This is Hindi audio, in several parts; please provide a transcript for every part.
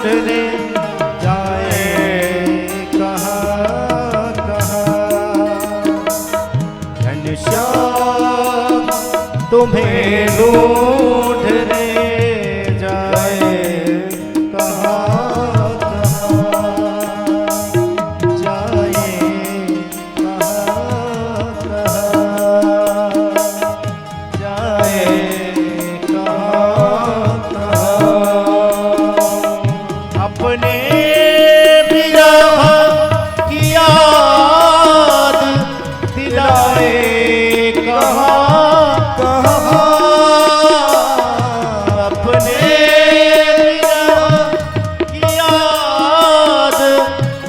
ढूंढने जाए कहाँ कहाँ, घनश्याम तुम्हें ढूंढने जाए कहाँ कहाँ, जाए कहाँ कहाँ, जाए कहाँ कहाँ, अपने विरह की याद दिलाए कहाँ कहाँ, अपने विरह की याद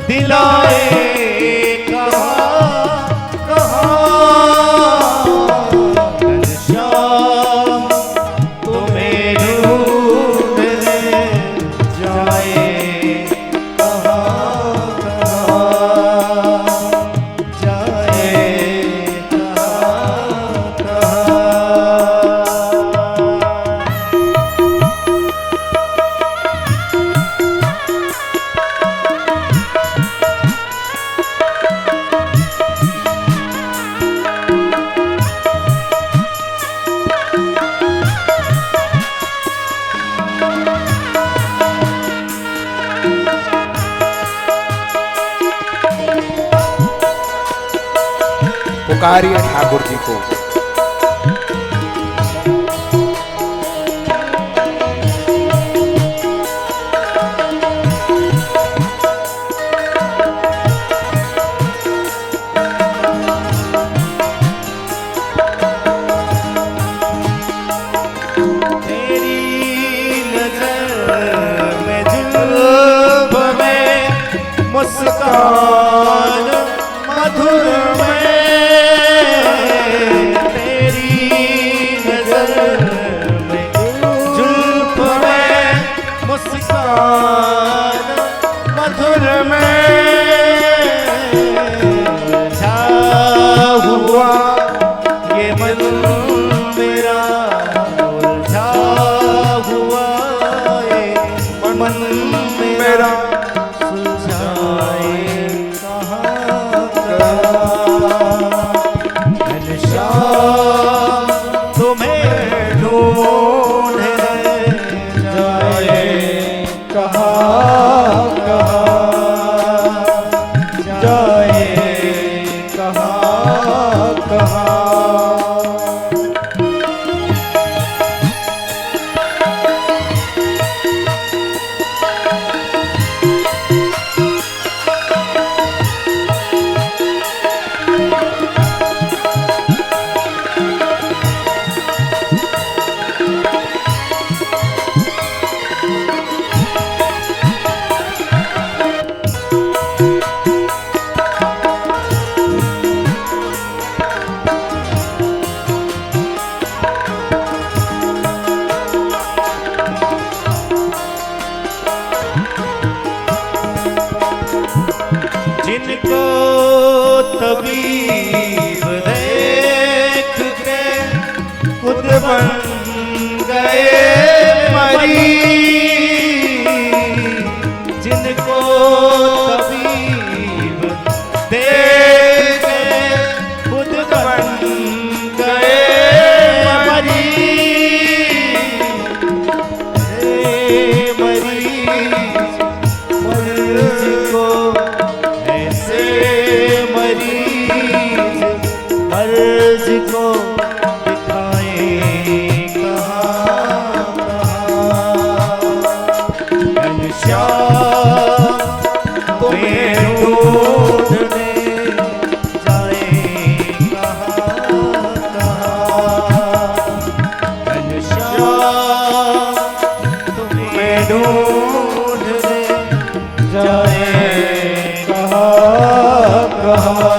दिलाए कहाँ कहाँ, घनश्याम तुम्हें ढूंढने जाए कहाँ कहाँ, जाए कहाँ कहाँ। पुकारिए ठाकुर जी को। तेरी नजर में जुल्फ में मुस्कान मधुर में, तेरी नजर में जुल्फ में मुस्कान मधुर में, छा हुआ ये मन मेरा, उलझा हुआ ये मन मेरा, सुलझाए कहाँ कहाँ, घनश्याम तुम्हें ढूंढने जाए कहाँ कहाँ, जाए कहाँ कहाँ। जिनको तबीब देख के खुद बन गए मरीज, जिनको तबीब देख के खुद बन गए मरीज, हे मरीज मर्ज को ऐसे मरीज मर्ज को दिखाए कहाँ कहाँ, घनश्याम तुम्हें ढूंढने जाए कहाँ कहाँ, घनश्याम तुम्हें ढूंढने जाए कहाँ कहाँ।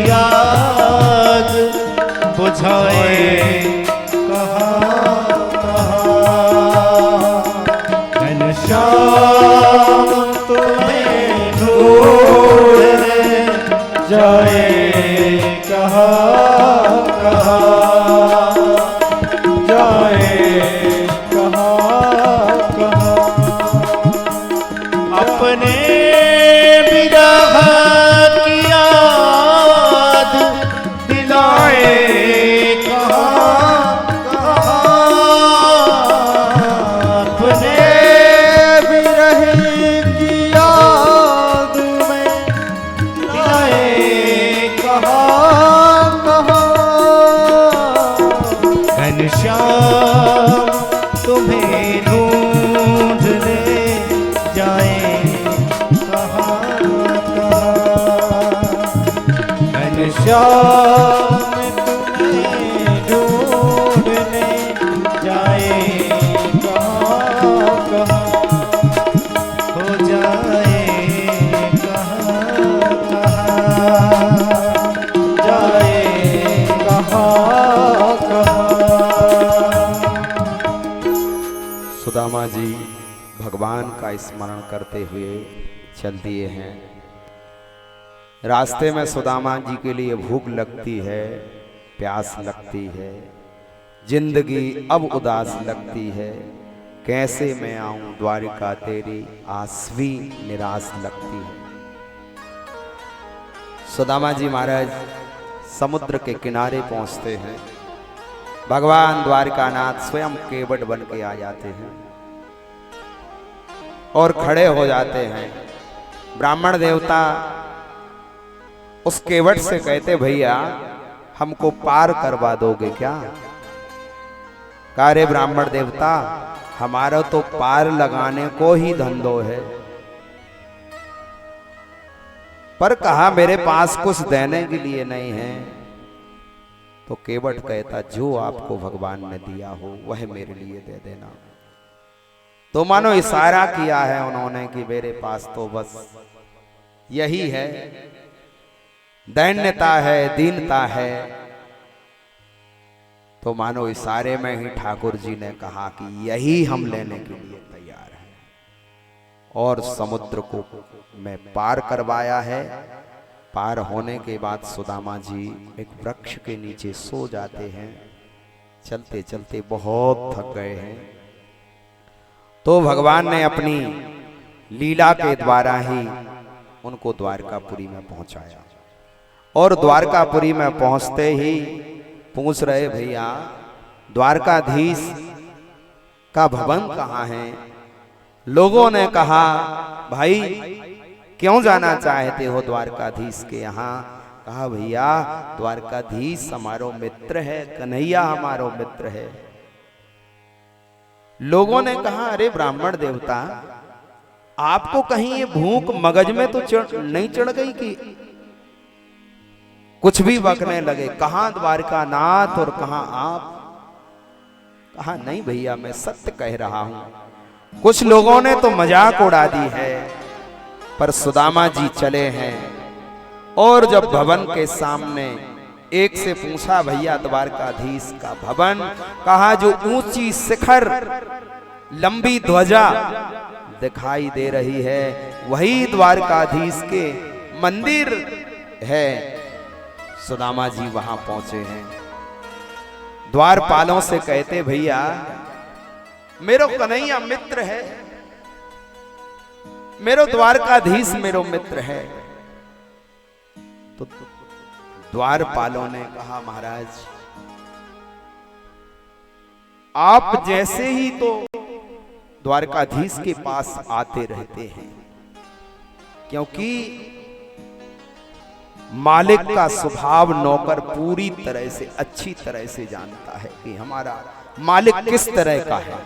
याद बुझाए कहाँ कहाँ। घनश्याम तुम्हें ढूंढने जाए कहाँ कहाँ, जाए कहाँ कहाँ। अपने विरह की याद दिलाए कहाँ कहाँ। अपने विरह की याद में दिलाए कहाँ कहाँ। घनश्याम तुम्हें ढूंढने जाए कहाँ कहाँ। घनश्याम तुम्हें ढूंढने जाए कहाँ कहाँ। हो जाए कहाँ कहाँ, जाए कहाँ कहाँ। सुदामा जी भगवान का स्मरण करते हुए चल दिए हैं। रास्ते में सुदामा जी के लिए भूख लगती है, प्यास लगती है, जिंदगी अब उदास लगती है। कैसे मैं आऊं द्वारिका तेरी आसवी निराश लगती है। सुदामा जी महाराज समुद्र के किनारे पहुंचते हैं। भगवान द्वारिकानाथ स्वयं केवट बन के आ जाते हैं और खड़े हो जाते हैं। ब्राह्मण देवता उस केवट से कहते, भैया हमको पार करवा दोगे क्या? कहा, रे ब्राह्मण देवता, हमारा तो पार लगाने को ही धंधो है, पर कहा मेरे पास कुछ देने के लिए नहीं है। तो केवट कहता, जो आपको भगवान ने दिया हो वह मेरे लिए दे देना। तो मानो इशारा किया है उन्होंने कि मेरे पास तो बस यही है, दैन्यता है, दीनता है। तो मानो इशारे में ही ठाकुर जी ने कहा कि यही हम लेने के लिए तैयार हैं, और समुद्र को मैं पार करवाया है। पार होने के बाद सुदामा जी एक वृक्ष के नीचे सो जाते हैं। चलते चलते बहुत थक गए हैं। तो भगवान ने अपनी लीला के द्वारा ही उनको द्वारकापुरी में पहुंचाया, और द्वारकापुरी में पहुंचते ही पूछ रहे, भैया द्वारकाधीश का भवन कहाँ है? लोगों ने कहा, भाई क्यों जाना चाहते हो द्वारकाधीश के यहाँ? कहा, भैया द्वारकाधीश हमारो मित्र है, कन्हैया हमारो मित्र है। लोगों ने कहा, अरे ब्राह्मण देवता, आपको कहीं ये भूख मगज में तो नहीं चढ़ गई कि कुछ भी बकने लगे? कहां द्वारकानाथ और कहां आप? कहा, नहीं भैया मैं सत्य कह रहा हूं। कुछ लोगों ने तो मजाक उड़ा दी है, पर सुदामा जी चले हैं। और जब भवन के सामने एक से पूछा, भैया द्वारकाधीश का भवन? कहा, जो ऊंची शिखर लंबी ध्वजा दिखाई दे रही है वही द्वारकाधीश के मंदिर है। सुदामा जी वहां पहुंचे हैं। द्वारपालों से कहते, भैया मेरो कन्हैया मित्र है, मेरो द्वारकाधीश मेरो मित्र है। तो द्वारपालों ने कहा, महाराज आप जैसे ही तो द्वारकाधीश के पास आते रहते हैं, क्योंकि मालिक का स्वभाव नौकर पूरी तरह से अच्छी तरह से जानता है कि हमारा मालिक किस तरह का है।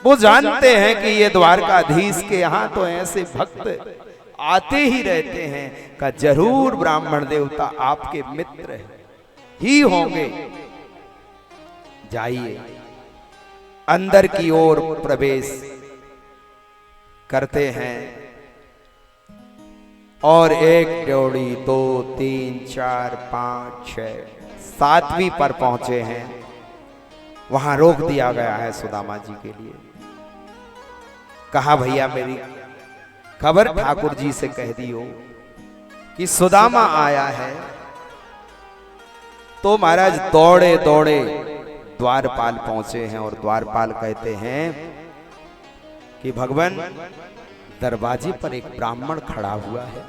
वो जानते हैं कि ये द्वारकाधीश के यहाँ तो ऐसे भक्त आते ही रहते हैं, का जरूर ब्राह्मण देवता आपके मित्र ही होंगे। जाइए। अंदर की ओर प्रवेश करते हैं। और एक ड्योढ़ी, 2, 3, 4, 5, 6, 7वीं पर पहुंचे हैं। वहां रोक दिया गया है सुदामा जी के लिए। कहा भैया मेरी खबर ठाकुर जी से कह दियो कि सुदामा आया है। तो महाराज दौड़े दौड़े द्वारपाल पहुंचे हैं और द्वारपाल कहते हैं कि भगवान दरवाजे पर एक ब्राह्मण खड़ा हुआ है।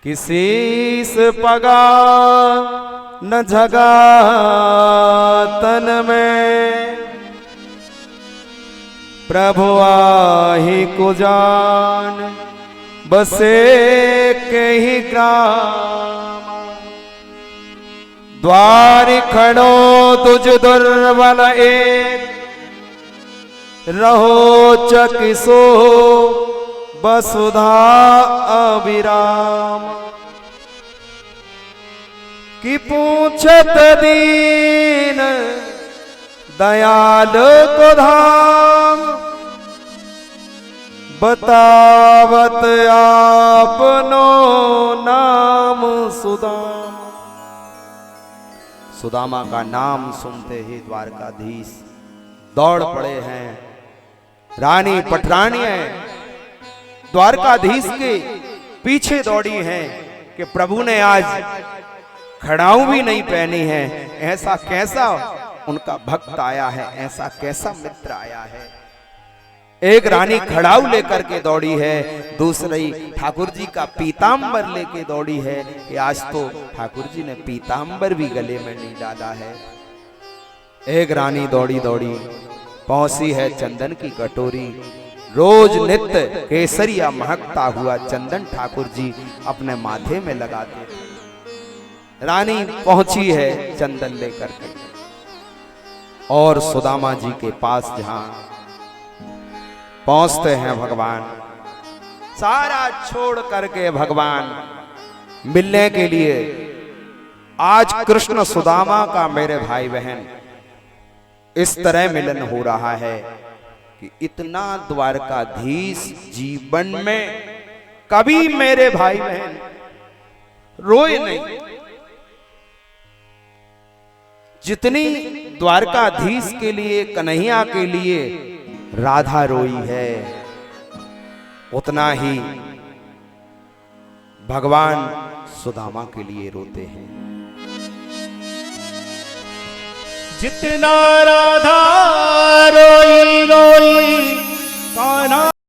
किसी से पगा न झगा तन में, प्रभु आही को जान बसे के ही ग्राम। द्वार खड़ो तुझ दुर्बल एक, रहो चकिसो वसुधा अविराम। कि पूछत दीन दयाल को धाम, बतावत आपनो नाम सुदाम। सुदामा का नाम सुनते ही द्वारकाधीश दौड़ पड़े हैं। रानी पटरानियां द्वारकाधीश के पीछे दौड़ी हैं कि प्रभु ने आज खड़ाऊ भी नहीं पहनी है। ऐसा कैसा उनका भक्त आया है, ऐसा कैसा मित्र आया है। एक रानी खड़ाऊ लेकर के दौड़ी है, दूसरी ठाकुर जी का पीतांबर लेके दौड़ी है कि आज तो ठाकुर जी ने पीतांबर भी गले में नहीं डाला है। एक रानी दौड़ी दौड़ी पहुंची है चंदन की कटोरी। रोज नित्य केसरिया महकता हुआ चंदन ठाकुर जी अपने माथे में लगाते थे। रानी पहुंची है चंदन लेकर के और सुदामा जी के पास जहां पहुंचते हैं भगवान, सारा छोड़ करके भगवान मिलने के लिए। आज कृष्ण सुदामा का मेरे भाई बहन इस तरह मिलन हो रहा है कि इतना द्वारकाधीश जीवन में कभी मेरे भाई बहन रोए नहीं जितनी द्वारकाधीश के लिए, कन्हैया के लिए राधा रोई है, उतना ही भगवान सुदामा के लिए रोते हैं। जितना राधा रोई रोई कान्हा